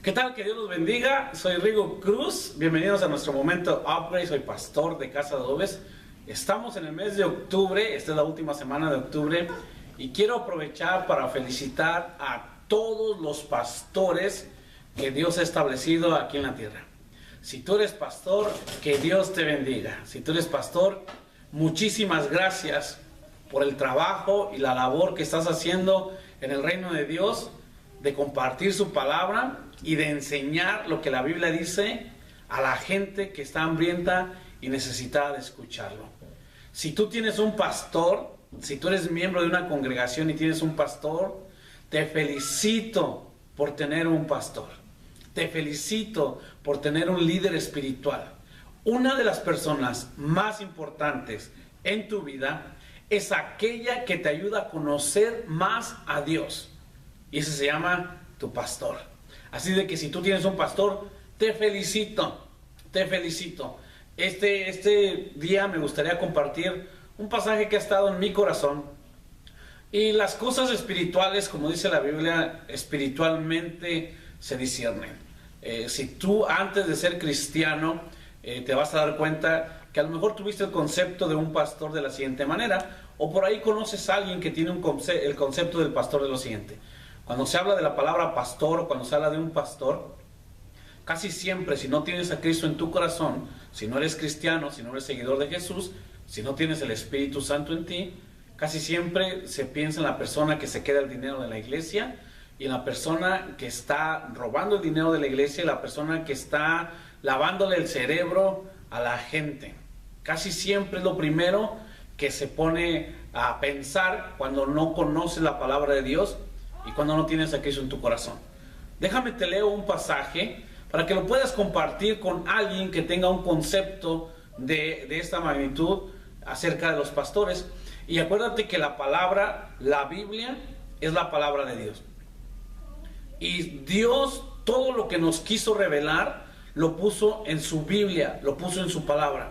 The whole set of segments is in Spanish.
¿Qué tal? Que Dios los bendiga. Soy Rigo Cruz. Bienvenidos a nuestro momento Upgrade. Soy pastor de Casa de Adobes. Estamos en el mes de octubre. Esta es la última semana de octubre. Y quiero aprovechar para felicitar a todos los pastores que Dios ha establecido aquí en la tierra. Si tú eres pastor, que Dios te bendiga. Si tú eres pastor, muchísimas gracias por el trabajo y la labor que estás haciendo en el reino de Dios, de compartir su palabra y de enseñar lo que la Biblia dice a la gente que está hambrienta y necesitada de escucharlo. Si tú tienes un pastor, si tú eres miembro de una congregación y tienes un pastor, te felicito por tener un pastor. Te felicito por tener un líder espiritual. Una de las personas más importantes en tu vida es aquella que te ayuda a conocer más a Dios. Y ese se llama tu pastor. Así de que si tú tienes un pastor, te felicito, te felicito. Este día me gustaría compartir un pasaje que ha estado en mi corazón. Y las cosas espirituales, como dice la Biblia, espiritualmente se disciernen. Si tú antes de ser cristiano te vas a dar cuenta que a lo mejor tuviste el concepto de un pastor de la siguiente manera, o por ahí conoces a alguien que tiene el concepto del pastor de lo siguiente. Cuando se habla de la palabra pastor o cuando se habla de un pastor, casi siempre, si no tienes a Cristo en tu corazón, si no eres cristiano, si no eres seguidor de Jesús, si no tienes el Espíritu Santo en ti, casi siempre se piensa en la persona que se queda el dinero de la iglesia y en la persona que está robando el dinero de la iglesia y la persona que está lavándole el cerebro a la gente. Casi siempre es lo primero que se pone a pensar cuando no conoces la palabra de Dios y cuando no tienes a Cristo en tu corazón. Déjame te leo un pasaje para que lo puedas compartir con alguien que tenga un concepto de esta magnitud acerca de los pastores. Y acuérdate que la palabra, la Biblia, es la palabra de Dios. Y Dios, todo lo que nos quiso revelar, lo puso en su Biblia, lo puso en su palabra.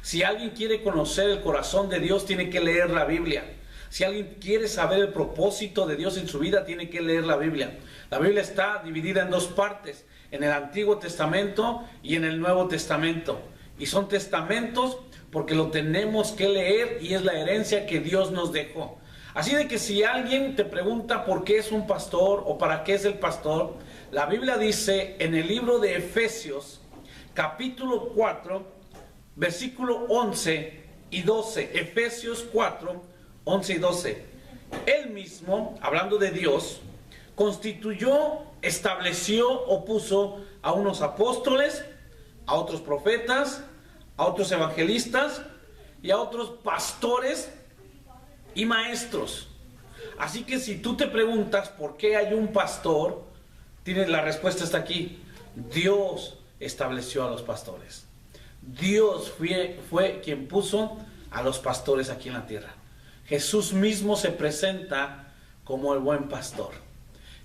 Si alguien quiere conocer el corazón de Dios, tiene que leer la Biblia. Si alguien quiere saber el propósito de Dios en su vida, tiene que leer la Biblia. La Biblia está dividida en dos partes, en el Antiguo Testamento y en el Nuevo Testamento. Y son testamentos porque lo tenemos que leer y es la herencia que Dios nos dejó. Así de que si alguien te pregunta por qué es un pastor o para qué es el pastor, la Biblia dice en el libro de Efesios, capítulo 4, versículo 11 y 12. Efesios 4, 11 y 12. Él mismo, hablando de Dios, constituyó, estableció o puso a unos apóstoles, a otros profetas, a otros evangelistas y a otros pastores y maestros. Así que si tú te preguntas por qué hay un pastor, tienes la respuesta está aquí. Dios estableció a los pastores. Dios fue quien puso a los pastores aquí en la tierra. Jesús mismo se presenta como el buen pastor.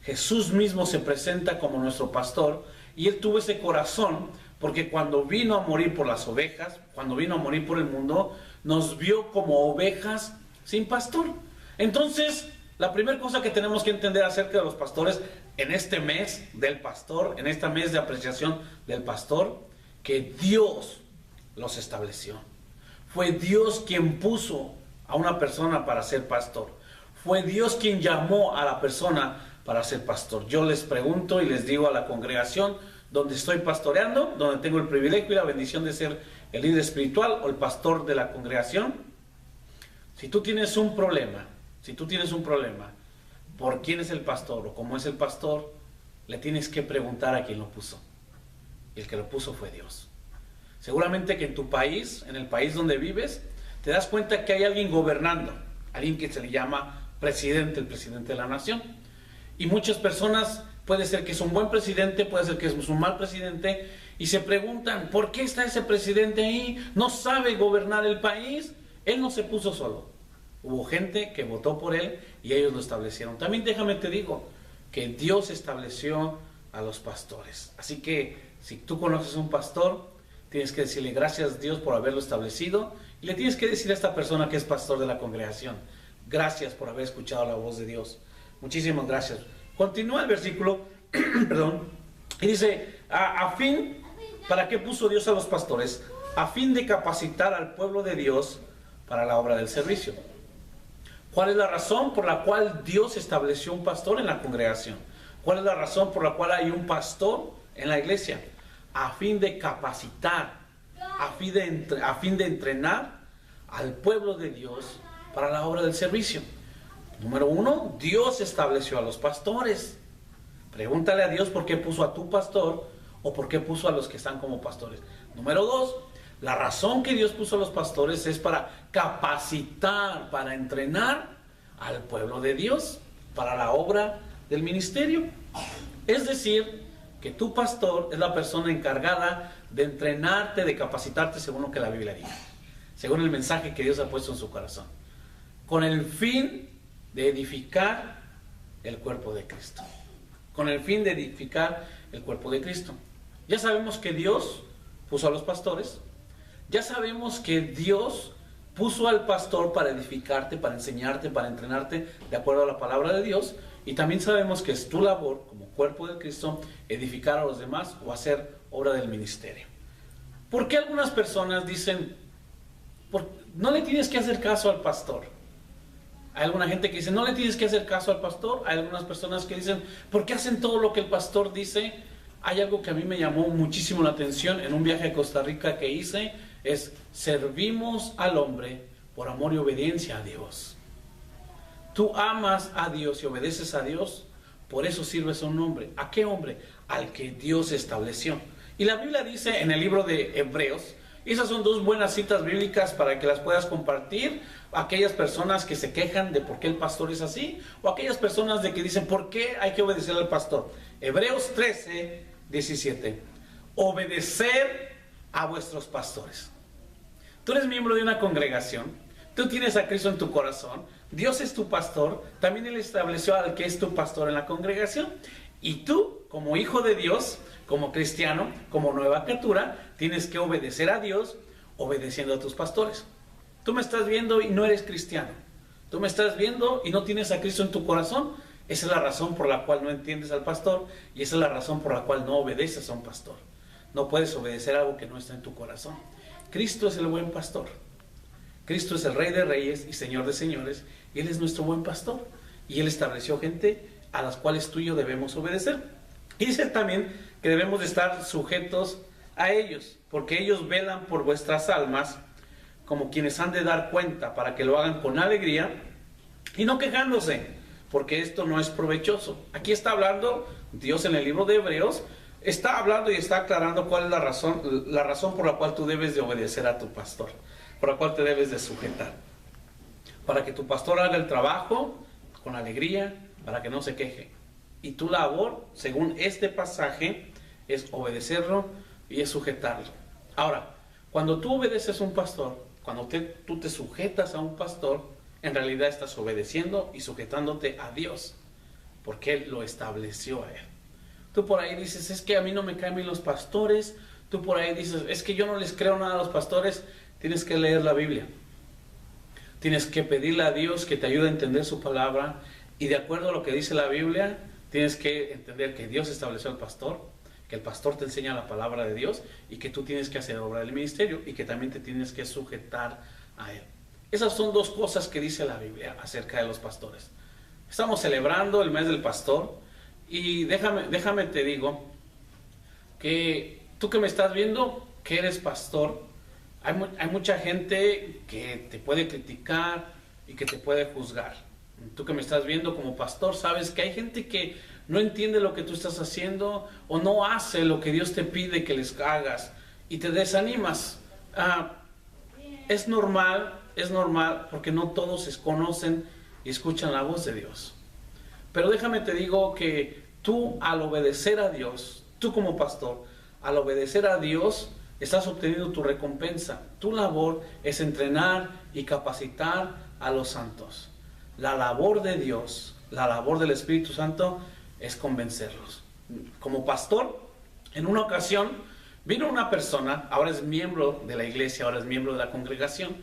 Jesús mismo se presenta como nuestro pastor y Él tuvo ese corazón porque cuando vino a morir por las ovejas, cuando vino a morir por el mundo, nos vio como ovejas sin pastor. Entonces, la primera cosa que tenemos que entender acerca de los pastores en este mes del pastor, en este mes de apreciación del pastor, que Dios los estableció. Fue Dios quien puso a una persona para ser pastor. Fue Dios quien llamó a la persona para ser pastor. Yo les pregunto y les digo a la congregación donde estoy pastoreando, donde tengo el privilegio y la bendición de ser el líder espiritual o el pastor de la congregación. Si tú tienes un problema, por quién es el pastor o cómo es el pastor, le tienes que preguntar a quién lo puso. Y el que lo puso fue Dios. Seguramente que en tu país, en el país donde vives, te das cuenta que hay alguien gobernando, alguien que se le llama presidente, el presidente de la nación. Y muchas personas, puede ser que es un buen presidente, puede ser que es un mal presidente, y se preguntan, ¿por qué está ese presidente ahí? ¿No sabe gobernar el país? Él no se puso solo. Hubo gente que votó por él y ellos lo establecieron. También déjame te digo que Dios estableció a los pastores. Así que si tú conoces a un pastor, tienes que decirle gracias a Dios por haberlo establecido y le tienes que decir a esta persona que es pastor de la congregación, gracias por haber escuchado la voz de Dios. Muchísimas gracias. Continúa el versículo, perdón, Y dice, ¿para qué puso Dios a los pastores? A fin de capacitar al pueblo de Dios para la obra del servicio. ¿Cuál es la razón por la cual Dios estableció un pastor en la congregación? ¿Cuál es la razón por la cual hay un pastor en la iglesia? A fin de capacitar, a fin de entrenar al pueblo de Dios para la obra del servicio. Número uno, Dios estableció a los pastores. Pregúntale a Dios por qué puso a tu pastor o por qué puso a los que están como pastores. Número dos, la razón que Dios puso a los pastores es para capacitar, para entrenar al pueblo de Dios para la obra del ministerio. Es decir, que tu pastor es la persona encargada de entrenarte, de capacitarte según lo que la Biblia dice, según el mensaje que Dios ha puesto en su corazón, con el fin de edificar el cuerpo de Cristo. Con el fin de edificar el cuerpo de Cristo. Ya sabemos que Dios puso a los pastores. Ya sabemos que Dios puso al pastor para edificarte, para enseñarte, para entrenarte de acuerdo a la palabra de Dios. Y también sabemos que es tu labor como cuerpo de Cristo edificar a los demás o hacer obra del ministerio. ¿Por qué algunas personas dicen, no le tienes que hacer caso al pastor? Hay alguna gente que dice, no le tienes que hacer caso al pastor. Hay algunas personas que dicen, ¿por qué hacen todo lo que el pastor dice? Hay algo que a mí me llamó muchísimo la atención en un viaje a Costa Rica que hice, es servimos al hombre por amor y obediencia a Dios. Tú amas a Dios y obedeces a Dios, por eso sirves a un hombre. ¿A qué hombre? Al que Dios estableció. Y la Biblia dice en el libro de Hebreos, esas son dos buenas citas bíblicas para que las puedas compartir a aquellas personas que se quejan de por qué el pastor es así, o aquellas personas de que dicen por qué hay que obedecer al pastor. Hebreos 13, 17. Obedecer a vuestros pastores. Tú eres miembro de una congregación, tú tienes a Cristo en tu corazón, Dios es tu pastor, también Él estableció al que es tu pastor en la congregación, y tú, como hijo de Dios, como cristiano, como nueva criatura, tienes que obedecer a Dios obedeciendo a tus pastores. Tú me estás viendo y no eres cristiano. Tú me estás viendo y no tienes a Cristo en tu corazón. Esa es la razón por la cual no entiendes al pastor y esa es la razón por la cual no obedeces a un pastor. No puedes obedecer algo que no está en tu corazón. Cristo es el buen pastor. Cristo es el Rey de Reyes y Señor de Señores y Él es nuestro buen pastor. Y Él estableció gente a las cuales tú y yo debemos obedecer. Y dice también que debemos de estar sujetos a ellos, porque ellos velan por vuestras almas como quienes han de dar cuenta, para que lo hagan con alegría y no quejándose, porque esto no es provechoso. Aquí está hablando Dios en el libro de Hebreos, está hablando y está aclarando cuál es la razón por la cual tú debes de obedecer a tu pastor, por la cual te debes de sujetar, para que tu pastor haga el trabajo con alegría, para que no se queje. Y tu labor, según este pasaje, es obedecerlo y es sujetarlo. Ahora, cuando tú obedeces a un pastor, cuando tú te sujetas a un pastor, en realidad estás obedeciendo y sujetándote a Dios, porque Él lo estableció a Él. Tú por ahí dices, es que a mí no me caen bien los pastores. Tú por ahí dices, es que yo no les creo nada a los pastores. Tienes que leer la Biblia. Tienes que pedirle a Dios que te ayude a entender su palabra. Y de acuerdo a lo que dice la Biblia, tienes que entender que Dios estableció al pastor, que el pastor te enseña la palabra de Dios y que tú tienes que hacer obra del ministerio y que también te tienes que sujetar a Él. Esas son dos cosas que dice la Biblia acerca de los pastores. Estamos celebrando el mes del pastor y déjame te digo que tú que me estás viendo, que eres pastor, hay mucha gente que te puede criticar y que te puede juzgar. Tú que me estás viendo como pastor, sabes que hay gente que no entiende lo que tú estás haciendo o no hace lo que Dios te pide que les hagas y te desanimas. Es normal porque no todos se conocen y escuchan la voz de Dios. Pero déjame te digo que tú al obedecer a Dios, tú como pastor, al obedecer a Dios, estás obteniendo tu recompensa. Tu labor es entrenar y capacitar a los santos. La labor de Dios, la labor del Espíritu Santo es convencerlos. Como pastor, en una ocasión vino una persona, ahora es miembro de la iglesia, ahora es miembro de la congregación,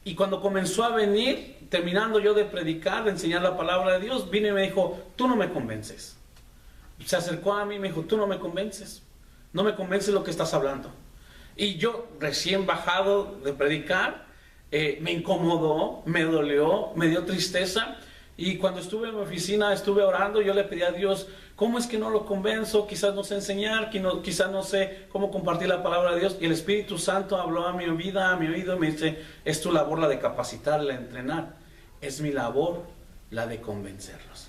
y cuando comenzó a venir, terminando yo de predicar, de enseñar la palabra de Dios, vino y me dijo, tú no me convences. se acercó a mí y me dijo, tú no me convences lo que estás hablando. Y yo, recién bajado de predicar, me incomodó, me dolió, me dio tristeza. Y cuando estuve en mi oficina, estuve orando, yo le pedí a Dios, ¿cómo es que no lo convenzo? Quizás no sé enseñar, quizás no sé cómo compartir la palabra de Dios. Y el Espíritu Santo habló a mi vida, a mi oído, y me dice, es tu labor la de capacitar, la de entrenar. Es mi labor la de convencerlos.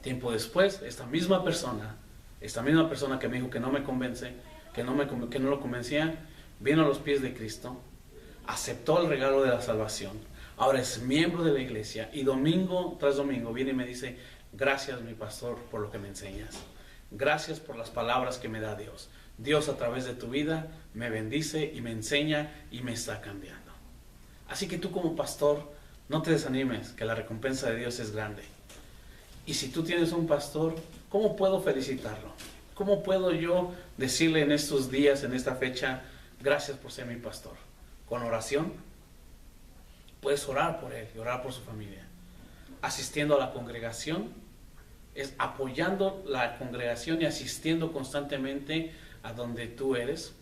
Tiempo después, esta misma persona que me dijo que no me convence, que no lo convencía, vino a los pies de Cristo, aceptó el regalo de la salvación, ahora es miembro de la iglesia y domingo tras domingo viene y me dice, gracias mi pastor por lo que me enseñas, gracias por las palabras que me da Dios. Dios a través de tu vida me bendice y me enseña y me está cambiando. Así que tú como pastor, no te desanimes, que la recompensa de Dios es grande. Y si tú tienes un pastor, ¿cómo puedo felicitarlo? ¿Cómo puedo yo decirle en estos días, en esta fecha, gracias por ser mi pastor? Con oración. Puedes orar por él y orar por su familia. Asistiendo a la congregación, es apoyando la congregación y asistiendo constantemente a donde tú eres.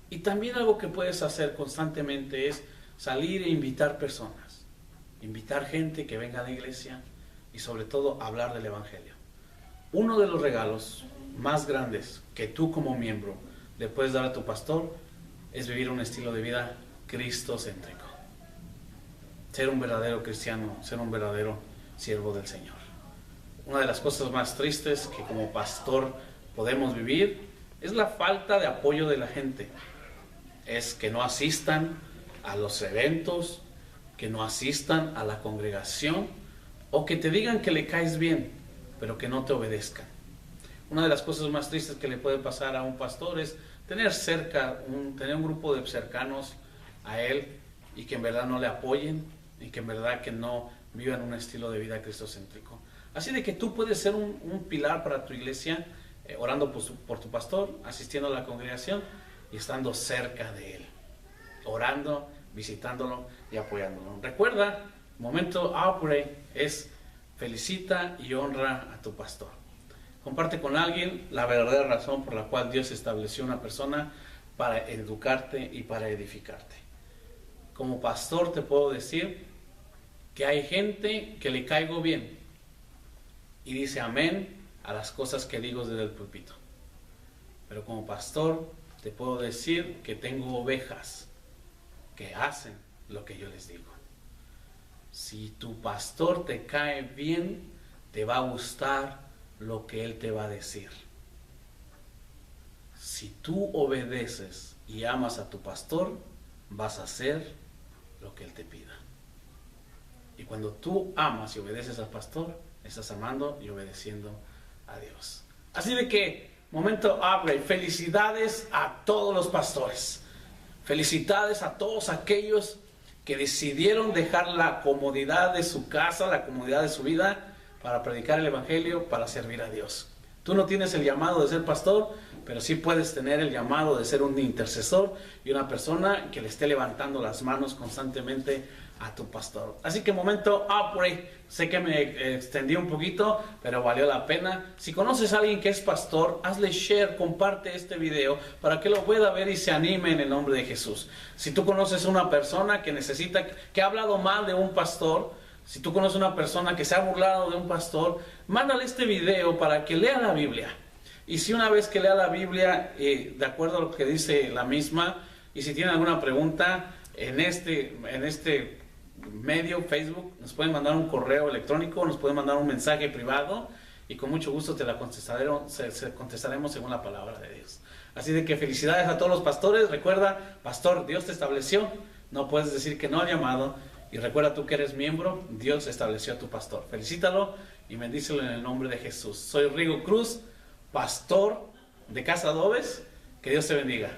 Y también algo que puedes hacer constantemente es salir e invitar personas. Invitar gente que venga a la iglesia y sobre todo hablar del evangelio. Uno de los regalos más grandes que tú como miembro le puedes dar a tu pastor es vivir un estilo de vida cristocéntrico. Ser un verdadero cristiano, ser un verdadero siervo del Señor. Una de las cosas más tristes que como pastor podemos vivir es la falta de apoyo de la gente. Es que no asistan a los eventos, que no asistan a la congregación, o que te digan que le caes bien, pero que no te obedezcan. Una de las cosas más tristes que le puede pasar a un pastor es tener tener un grupo de cercanos a él y que en verdad no le apoyen y que en verdad que no vivan un estilo de vida cristocéntrico. Así de que tú puedes ser un pilar para tu iglesia, orando por tu pastor, asistiendo a la congregación y estando cerca de él, orando, visitándolo y apoyándolo. Recuerda, momento Outbreak es felicita y honra a tu pastor. Comparte con alguien la verdadera razón por la cual Dios estableció una persona para educarte y para edificarte. Como pastor te puedo decir que hay gente que le caigo bien y dice amén a las cosas que digo desde el púlpito. Pero como pastor te puedo decir que tengo ovejas que hacen lo que yo les digo. Si tu pastor te cae bien, te va a gustar lo que él te va a decir. Si tú obedeces y amas a tu pastor, vas a hacer lo que él te pida. Y cuando tú amas y obedeces al pastor, estás amando y obedeciendo a Dios. Así de que, momento Upgrade, felicidades a todos los pastores. Felicidades a todos aquellos que decidieron dejar la comodidad de su casa, la comodidad de su vida, para predicar el evangelio, para servir a Dios. Tú no tienes el llamado de ser pastor, pero sí puedes tener el llamado de ser un intercesor y una persona que le esté levantando las manos constantemente a tu pastor. Así que momento Upgrade, sé que me extendí un poquito, pero valió la pena. Si conoces a alguien que es pastor, hazle share, comparte este video para que lo pueda ver y se anime en el nombre de Jesús. Si tú conoces a una persona que que ha hablado mal de un pastor, si tú conoces a una persona que se ha burlado de un pastor, mándale este video para que lea la Biblia. Y si una vez que lea la Biblia, de acuerdo a lo que dice la misma, y si tiene alguna pregunta en este medio, Facebook, nos pueden mandar un correo electrónico, nos pueden mandar un mensaje privado y con mucho gusto te la contestaremos según la palabra de Dios. Así de que felicidades a todos los pastores. Recuerda, pastor, Dios te estableció, no puedes decir que no al llamado. Y recuerda, tú que eres miembro, Dios estableció a tu pastor. Felicítalo y bendícelo en el nombre de Jesús. Soy Rigo Cruz, pastor de Casa Adobes. Que Dios te bendiga.